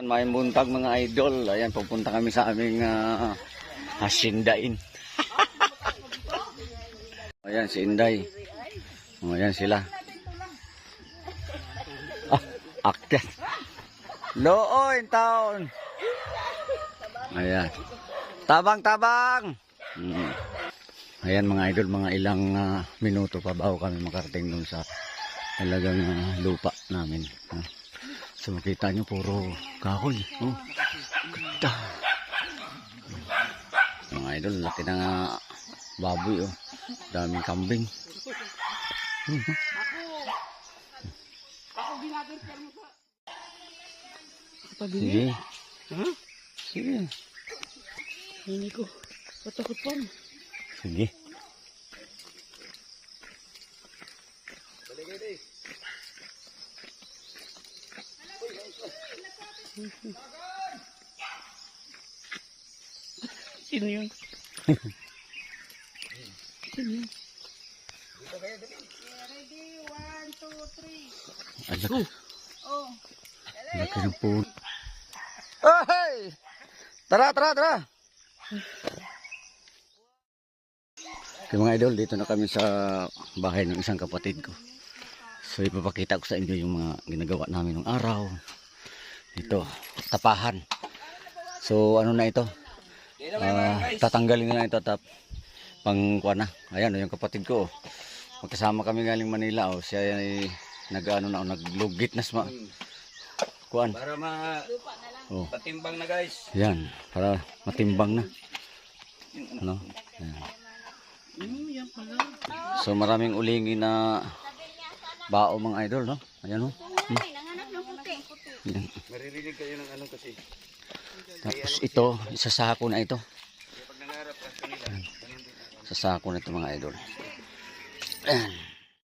May buntag mga idol. Ayan, pupunta kami sa aming hasindain. Ayan si Inday. Ayan sila. Akyat. Looy taon. Ayan. Tabang. Ayan mga idol, mga ilang minuto pa bago kami makarating dun sa talagang lupa namin. So makita nyo puro kahoy. Ganda. Mga idol, laki na baboy. Daming kambing. Sige. Sige. Ini ko. Patakot pa. Sige. Sino yun? Sino yun? Ready, 1, 2, 3. Ay, laki. Oh. Laki ng puno. Oh, hey! Tara! Okay mga idol, dito na kami sa bahay ng isang kapatid ko. So ipapakita ko sa inyo yung mga ginagawa namin ng araw. Ito, tapahan. So ano na ito? Tatanggalin na ito tap pangkuan na. Ayan yung kapatid ko. Magkasama kami galing Manila. Siya ay naglugit na sa kuan. Para patimbang na guys. Yan, para matimbang na. Ano? Yan. Yan pala. So maraming ulingin na bao mga idol, no? Ayan, no? Nanganap ng puti. Yan. Maririnig kayo ng ano kasi. Tapos ito, isasako na ito. Pag nangarap ka kanila. Sasako na ito mga idol. Ayan.